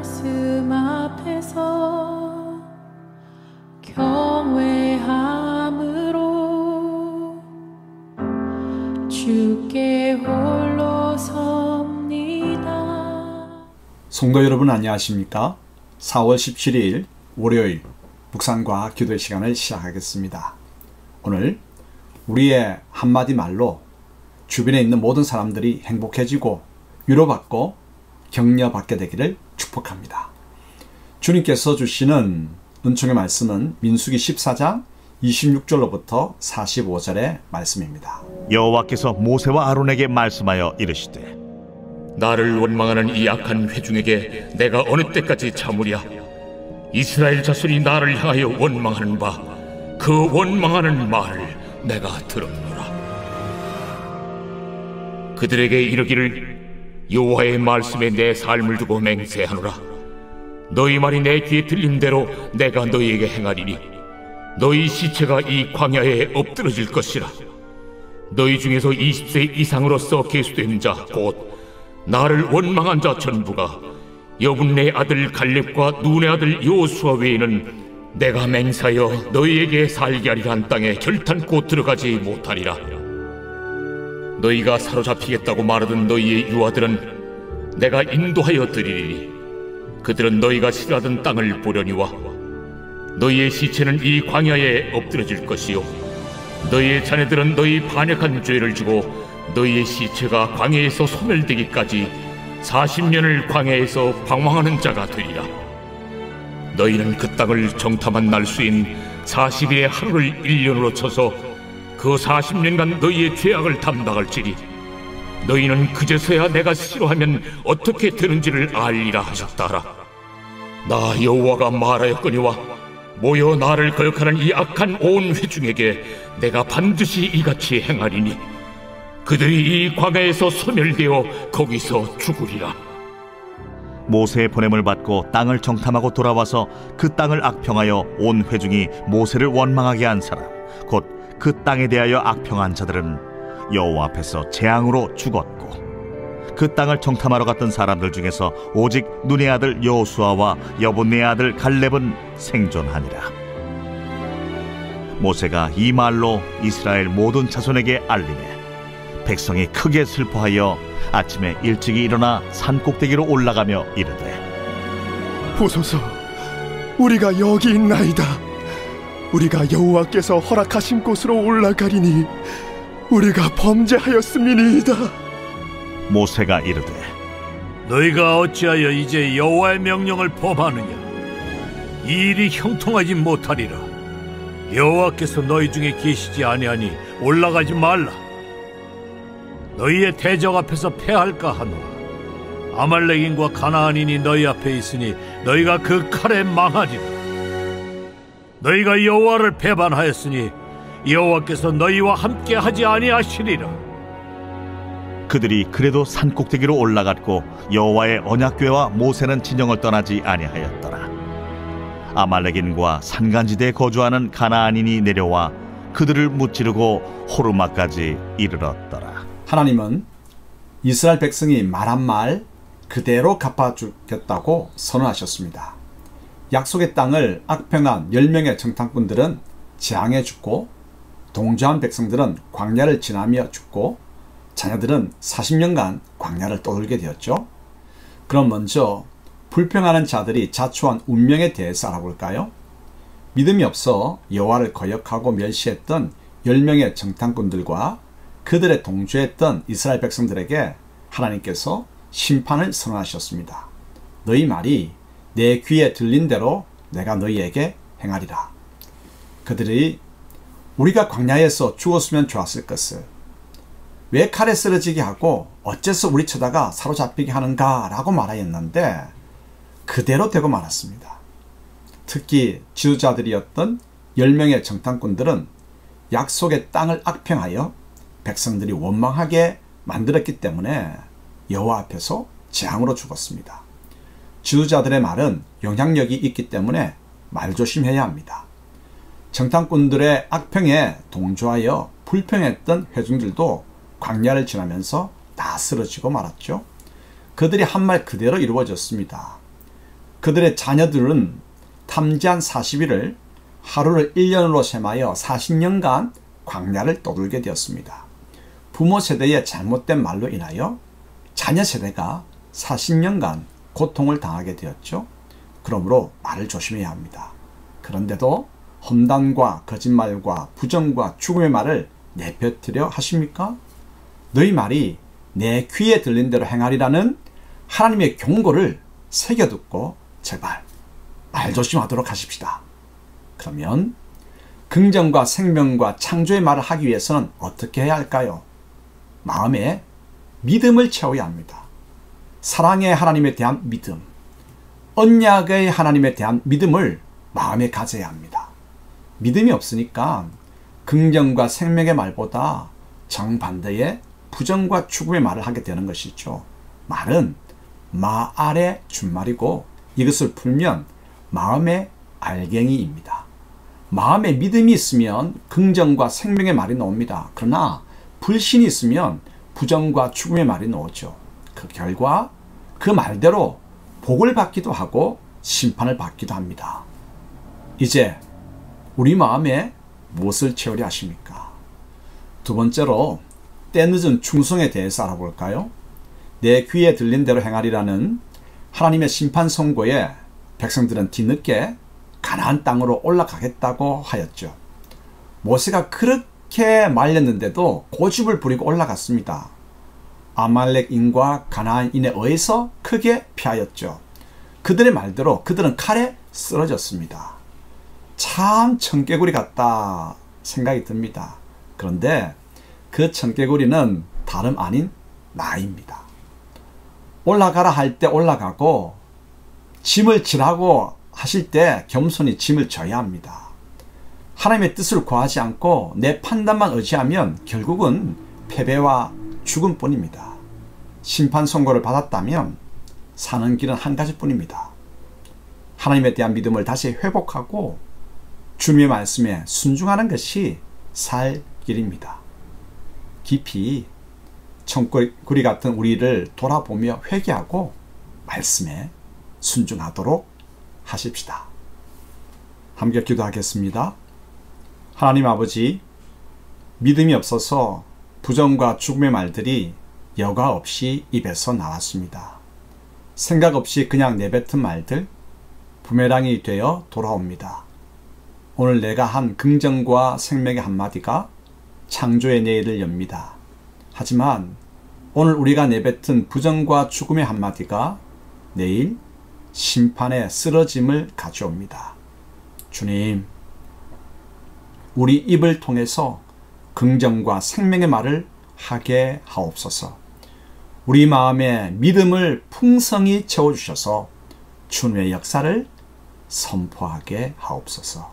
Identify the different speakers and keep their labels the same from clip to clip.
Speaker 1: 말씀 앞에서 경외함으로 주께 홀로 섭니다.
Speaker 2: 성도 여러분 안녕하십니까? 4월 17일 월요일 묵상과 기도의 시간을 시작하겠습니다. 오늘 우리의 한마디 말로 주변에 있는 모든 사람들이 행복해지고 위로받고 격려받게 되기를 축복합니다. 주님께서 주시는 은총의 말씀은 민수기 14장 26절로부터 45절의 말씀입니다.
Speaker 3: 여호와께서 모세와 아론에게 말씀하여 이르시되
Speaker 4: 나를 원망하는 이 악한 회중에게 내가 어느 때까지 참으랴. 이스라엘 자손이 나를 향하여 원망하는 바 그 원망하는 말을 내가 들었노라. 그들에게 이르기를 여호와의 말씀에 내 삶을 두고 맹세하노라. 너희 말이 내 귀에 들린 대로 내가 너희에게 행하리니 너희 시체가 이 광야에 엎드러질 것이라. 너희 중에서 20세 이상으로서 계수된 자 곧 나를 원망한 자 전부가 여분네 아들 갈렙과 눈의 아들 여호수아 외에는 내가 맹세하여 너희에게 살게 하리라 한 땅에 결탄코 들어가지 못하리라. 너희가 사로잡히겠다고 말하던 너희의 유아들은 내가 인도하여 드리리니 그들은 너희가 싫어하던 땅을 보려니와 너희의 시체는 이 광야에 엎드러질 것이요 너희의 자녀들은 너희 반역한 죄를 지고 너희의 시체가 광야에서 소멸되기까지 40년을 광야에서 방황하는 자가 되리라. 너희는 그 땅을 정탐한 날수인 40일의 하루를 1년으로 쳐서 그 40년간 너희의 죄악을 담당할지니 너희는 그제서야 내가 싫어하면 어떻게 되는지를 알리라 하셨다라. 나 여호와가 말하였거니와 모여 나를 거역하는 이 악한 온 회중에게 내가 반드시 이같이 행하리니 그들이 이 광야에서 소멸되어 거기서 죽으리라.
Speaker 3: 모세의 보냄을 받고 땅을 정탐하고 돌아와서 그 땅을 악평하여 온 회중이 모세를 원망하게 한 사람 곧 그 땅에 대하여 악평한 자들은 여호와 앞에서 재앙으로 죽었고 그 땅을 정탐하러 갔던 사람들 중에서 오직 눈의 아들 여호수아와 여분네 아들 갈렙은 생존하니라. 모세가 이 말로 이스라엘 모든 자손에게 알리매 백성이 크게 슬퍼하여 아침에 일찍이 일어나 산 꼭대기로 올라가며 이르되
Speaker 5: 보소서, 우리가 여기 있나이다. 우리가 여호와께서 허락하신 곳으로 올라가리니 우리가 범죄하였음이니이다.
Speaker 3: 모세가 이르되
Speaker 6: 너희가 어찌하여 이제 여호와의 명령을 범하느냐? 이 일이 형통하지 못하리라. 여호와께서 너희 중에 계시지 아니하니 올라가지 말라. 너희의 대적 앞에서 패할까 하노라. 아말렉인과 가나안인이 너희 앞에 있으니 너희가 그 칼에 망하리라. 너희가 여호와를 배반하였으니 여호와께서 너희와 함께 하지 아니하시리라.
Speaker 3: 그들이 그래도 산 꼭대기로 올라갔고 여호와의 언약궤와 모세는 진영을 떠나지 아니하였더라. 아말렉인과 산간지대에 거주하는 가나안인이 내려와 그들을 무찌르고 호르마까지 이르렀더라.
Speaker 2: 하나님은 이스라엘 백성이 말한 말 그대로 갚아주겠다고 선언하셨습니다. 약속의 땅을 악평한 10명의 정탐꾼들은 재앙에 죽고 동조한 백성들은 광야를 지나며 죽고 자녀들은 40년간 광야를 떠돌게 되었죠. 그럼 먼저 불평하는 자들이 자초한 운명에 대해서 알아볼까요? 믿음이 없어 여호와를 거역하고 멸시했던 10명의 정탐꾼들과 그들의 동조했던 이스라엘 백성들에게 하나님께서 심판을 선언하셨습니다. 너희 말이 내 귀에 들린 대로 내가 너희에게 행하리라. 그들이 우리가 광야에서 죽었으면 좋았을 것을 왜 칼에 쓰러지게 하고 어째서 우리 쳐다가 사로잡히게 하는가 라고 말하였는데 그대로 되고 말았습니다. 특히 지도자들이었던 10명의 정탐꾼들은 약속의 땅을 악평하여 백성들이 원망하게 만들었기 때문에 여호와 앞에서 재앙으로 죽었습니다. 지도자들의 말은 영향력이 있기 때문에 말조심해야 합니다. 정탐꾼들의 악평에 동조하여 불평했던 회중들도 광야를 지나면서 다 쓰러지고 말았죠. 그들이 한 말 그대로 이루어졌습니다. 그들의 자녀들은 탐지한 40일을 하루를 1년으로 셈하여 40년간 광야를 떠돌게 되었습니다. 부모 세대의 잘못된 말로 인하여 자녀 세대가 40년간 고통을 당하게 되었죠. 그러므로 말을 조심해야 합니다. 그런데도 험담과 거짓말과 부정과 죽음의 말을 내뱉으려 하십니까? 너희 말이 내 귀에 들린 대로 행하리라는 하나님의 경고를 새겨듣고 제발 말 조심하도록 하십시다. 그러면 긍정과 생명과 창조의 말을 하기 위해서는 어떻게 해야 할까요? 마음에 믿음을 채워야 합니다. 사랑의 하나님에 대한 믿음, 언약의 하나님에 대한 믿음을 마음에 가져야 합니다. 믿음이 없으니까 긍정과 생명의 말보다 정반대의 부정과 죽음의 말을 하게 되는 것이죠. 말은 마알의 준말이고 이것을 풀면 마음의 알갱이입니다. 마음에 믿음이 있으면 긍정과 생명의 말이 나옵니다. 그러나 불신이 있으면 부정과 죽음의 말이 나오죠. 그 결과 그 말대로 복을 받기도 하고 심판을 받기도 합니다. 이제 우리 마음에 무엇을 채우려 하십니까? 두 번째로 때늦은 충성에 대해서 알아볼까요? 내 귀에 들린 대로 행하리라는 하나님의 심판 선고에 백성들은 뒤늦게 가나안 땅으로 올라가겠다고 하였죠. 모세가 그렇게 말렸는데도 고집을 부리고 올라갔습니다. 아말렉인과 가나안인에 의해서 크게 피하였죠. 그들의 말대로 그들은 칼에 쓰러졌습니다. 참 청개구리 같다 생각이 듭니다. 그런데 그 청개구리는 다름 아닌 나입니다. 올라가라 할 때 올라가고 짐을 지라고 하실 때 겸손히 짐을 져야 합니다. 하나님의 뜻을 구하지 않고 내 판단만 의지하면 결국은 패배와 죽음뿐입니다. 심판 선고를 받았다면 사는 길은 한 가지뿐입니다. 하나님에 대한 믿음을 다시 회복하고 주님의 말씀에 순종하는 것이 살 길입니다. 깊이 청개구리 같은 우리를 돌아보며 회개하고 말씀에 순종하도록 하십시다. 함께 기도하겠습니다. 하나님 아버지, 믿음이 없어서 부정과 죽음의 말들이 여과 없이 입에서 나왔습니다. 생각 없이 그냥 내뱉은 말들, 부메랑이 되어 돌아옵니다. 오늘 내가 한 긍정과 생명의 한마디가 창조의 내일을 엽니다. 하지만 오늘 우리가 내뱉은 부정과 죽음의 한마디가 내일 심판의 쓰러짐을 가져옵니다. 주님, 우리 입을 통해서 긍정과 생명의 말을 하게 하옵소서. 우리 마음에 믿음을 풍성히 채워주셔서 주님의 역사를 선포하게 하옵소서.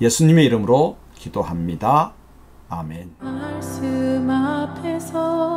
Speaker 2: 예수님의 이름으로 기도합니다. 아멘.
Speaker 1: 말씀 앞에서